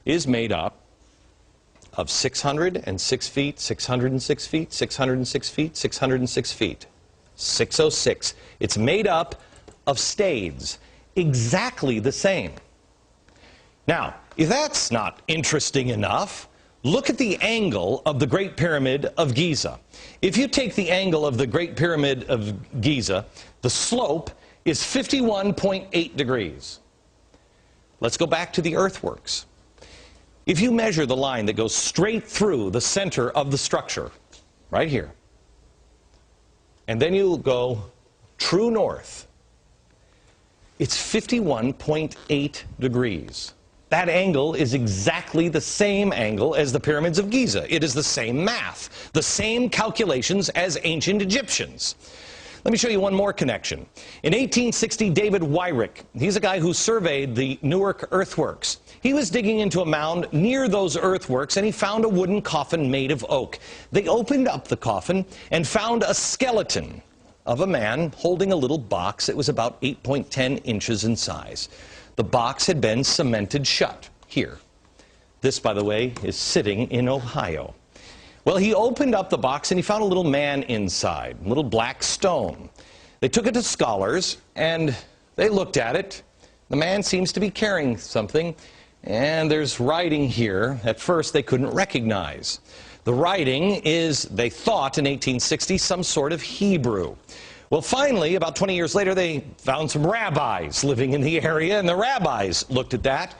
is made up of 606 feet, 606 feet, 606 feet, 606 feet. 606. It's made up of stades, exactly the same. Now, if that's not interesting enough, look at the angle of the Great Pyramid of Giza. If you take the angle of the Great Pyramid of Giza, the slope is 51.8 degrees. Let's go back to the earthworks. If you measure the line that goes straight through the center of the structure, right here, and then you go true north, it's 51.8 degrees. That angle is exactly the same angle as the pyramids of Giza. It is the same math, the same calculations as ancient Egyptians. Let me show you one more connection. In 1860, David Wyrick, he's a guy who surveyed the Newark earthworks. He was digging into a mound near those earthworks, and he found a wooden coffin made of oak. They opened up the coffin and found a skeleton of a man holding a little box that was about 8.10 inches in size. The box had been cemented shut here. This, by the way, is sitting in Ohio. Well, he opened up the box and he found a little man inside, a little black stone. They took it to scholars and they looked at it. The man seems to be carrying something, and there's writing here at first they couldn't recognize. The writing is, they thought in 1860, some sort of Hebrew. Well, finally, about 20 years later, they found some rabbis living in the area, and the rabbis looked at that,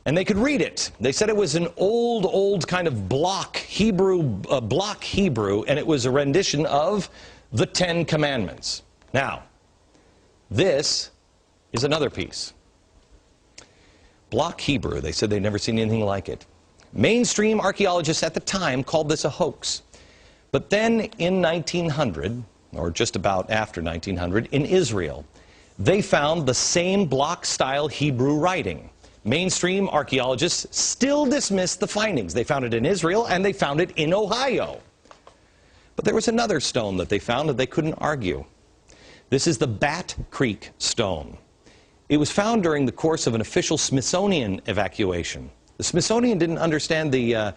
and they could read it. They said it was an old kind of block Hebrew, and it was a rendition of the Ten Commandments. Now, this is another piece. Block Hebrew, they said they'd never seen anything like it. Mainstream archaeologists at the time called this a hoax. But then in 1900, or just about after 1900, in Israel, they found the same block-style Hebrew writing. Mainstream archaeologists still dismissed the findings. They found it in Israel, and they found it in Ohio. But there was another stone that they found that they couldn't argue. This is the Bat Creek stone. It was found during the course of an official Smithsonian evacuation. The Smithsonian didn't understand the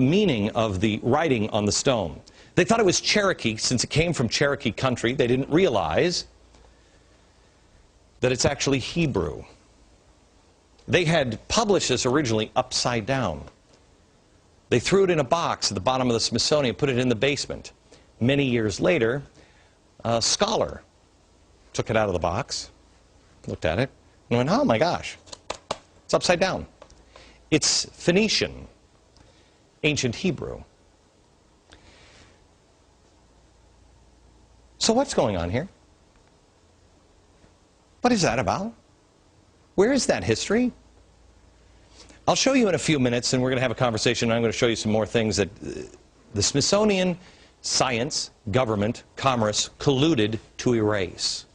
meaning of the writing on the stone. They thought it was Cherokee, since it came from Cherokee country. They didn't realize that it's actually Hebrew. They had published this originally upside down. They threw it in a box at the bottom of the Smithsonian, put it in the basement. Many years later, a scholar took it out of the box, looked at it, and went, oh my gosh, it's upside down. It's Phoenician, ancient Hebrew. So what's going on here? What is that about? Where is that history? I'll show you in a few minutes, and we're going to have a conversation. I'm going to show you some more things that the Smithsonian, science, government, commerce colluded to erase.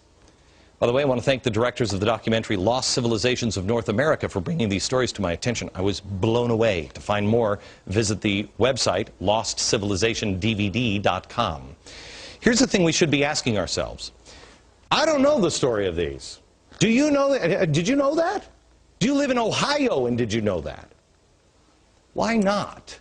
By the way, I want to thank the directors of the documentary Lost Civilizations of North America for bringing these stories to my attention. I was blown away. To find more, visit the website lostcivilizationdvd.com. Here's the thing we should be asking ourselves. I don't know the story of these. Do you know that? Did you know that? Do you live in Ohio and did you know that? Why not?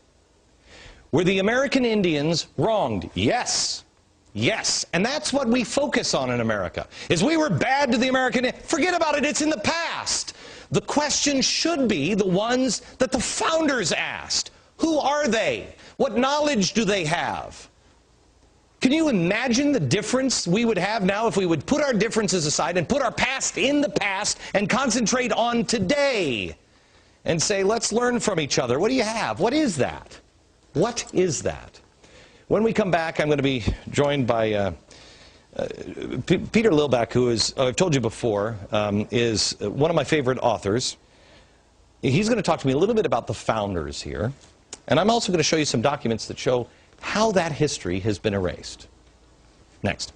Were the American Indians wronged? Yes. Yes. And that's what we focus on in America. Is we were bad to the American Indians. Forget about it. It's in the past. The question should be the ones that the founders asked. Who are they? What knowledge do they have? Can you imagine the difference we would have now if we would put our differences aside and put our past in the past and concentrate on today and say, let's learn from each other. What do you have? What is that? What is that? When we come back, I'm going to be joined by Peter Lilback, who is, I've told you before, is one of my favorite authors. He's going to talk to me a little bit about the founders here. And I'm also going to show you some documents that show how that history has been erased. Next.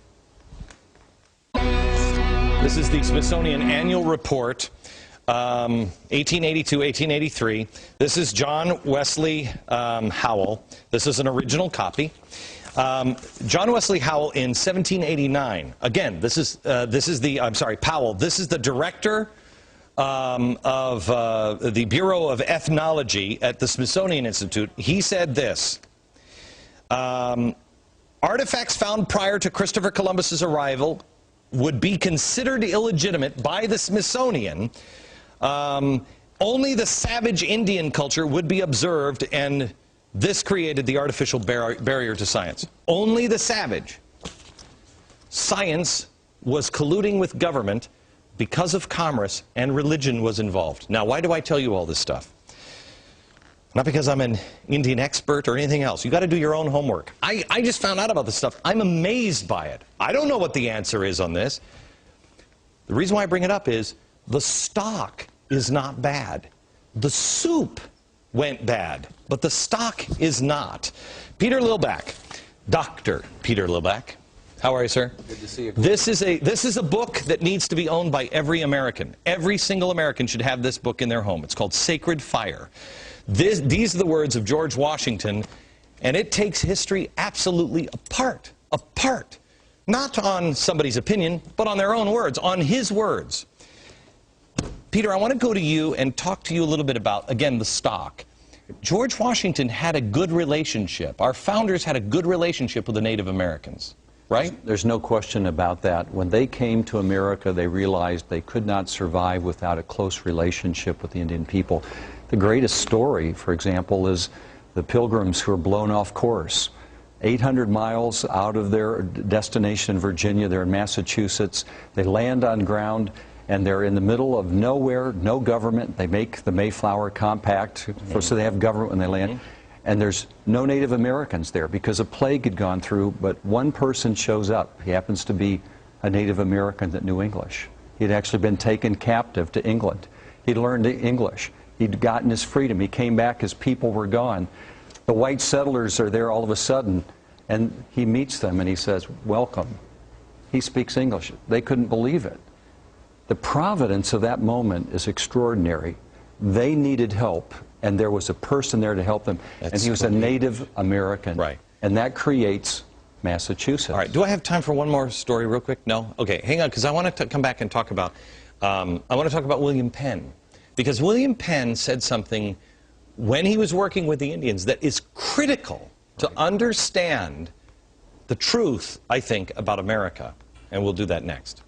This is the Smithsonian Annual Report, 1882, 1883. This is John Wesley Howell. This is an original copy. John Wesley Howell in 1789. Again, Powell. This is the director the Bureau of Ethnology at the Smithsonian Institute, he said this: artifacts found prior to Christopher Columbus's arrival would be considered illegitimate by the Smithsonian. Only the savage Indian culture would be observed, and this created the artificial barrier to science. Only the savage. Science was colluding with government because of commerce, and religion was involved. Now, why do I tell you all this stuff? Not because I'm an Indian expert or anything else. You got to do your own homework. I just found out about this stuff. I'm amazed by it. I don't know what the answer is on this. The reason why I bring it up is the stock is not bad. The soup went bad, but the stock is not. Peter Lilback, Dr. Peter Lilback. How are you, sir? Good to see you. This is a book that needs to be owned by every American. Every single American should have this book in their home. It's called Sacred Fire. These are the words of George Washington, and it takes history absolutely apart. Apart. Not on somebody's opinion, but on their own words, on his words. Peter, I want to go to you and talk to you a little bit about, again, the stock. George Washington had a good relationship. Our founders had a good relationship with the Native Americans. Right? There's no question about that. When they came to America, they realized they could not survive without a close relationship with the Indian people. The greatest story, for example, is the Pilgrims who were blown off course. 800 miles out of their destination in Virginia, they're in Massachusetts. They land on ground, and they're in the middle of nowhere, no government. They make the Mayflower Compact, so they have government when they land. And there's no Native Americans there because a plague had gone through, but one person shows up. He happens to be a Native American that knew English. He'd actually been taken captive to England. He'd learned English. He'd gotten his freedom. He came back, his people were gone. The white settlers are there all of a sudden, and he meets them and he says, "Welcome." He speaks English. They couldn't believe it. The providence of that moment is extraordinary. They needed help, and there was a person there to help them, and he was a Native American. Right. And that creates Massachusetts. All right. Do I have time for one more story real quick? No? Okay, hang on, because I want to come back and talk about, William Penn. Because William Penn said something when he was working with the Indians that is critical to understand the truth, I think, about America. And we'll do that next.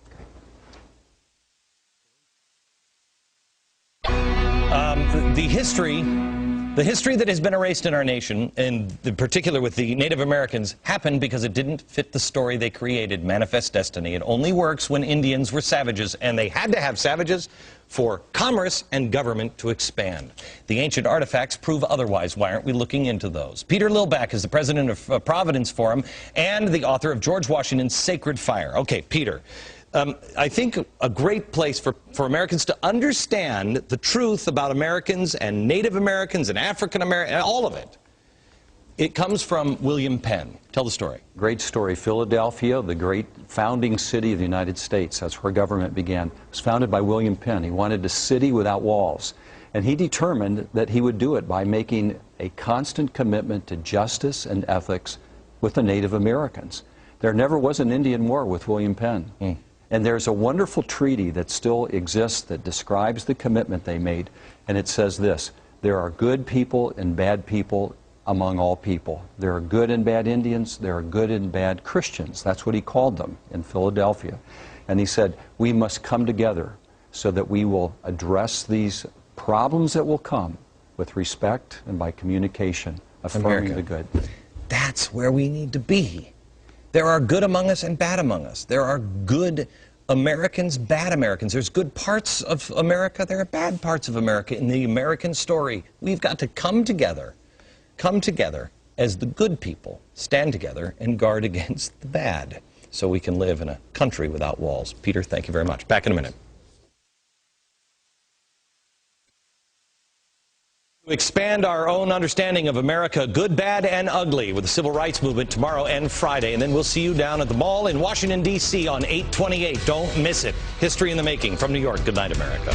The history that has been erased in our nation, and in particular with the Native Americans, happened because it didn't fit the story they created, Manifest Destiny. It only works when Indians were savages, and they had to have savages for commerce and government to expand. The ancient artifacts prove otherwise. Why aren't we looking into those? Peter Lilback is the president of Providence Forum and the author of George Washington's Sacred Fire. Okay, Peter. I think a great place for Americans to understand the truth about Americans and Native Americans and African Americans, all of it, it comes from William Penn. Tell the story. Great story. Philadelphia, the great founding city of the United States. That's where government began. It was founded by William Penn. He wanted a city without walls. And he determined that he would do it by making a constant commitment to justice and ethics with the Native Americans. There never was an Indian war with William Penn. And there's a wonderful treaty that still exists that describes the commitment they made. And it says this: there are good people and bad people among all people. There are good and bad Indians. There are good and bad Christians. That's what he called them in Philadelphia. And he said, we must come together so that we will address these problems that will come with respect and by communication, affirming the good. That's where we need to be. There are good among us and bad among us. There are good Americans, bad Americans. There's good parts of America. There are bad parts of America in the American story. We've got to come together as the good people, stand together and guard against the bad so we can live in a country without walls. Peter, thank you very much. Back in a minute. To expand our own understanding of America, good, bad, and ugly, with the Civil Rights Movement tomorrow and Friday. And then we'll see you down at the mall in Washington, D.C. on 8/28. Don't miss it. History in the making from New York. Good night, America.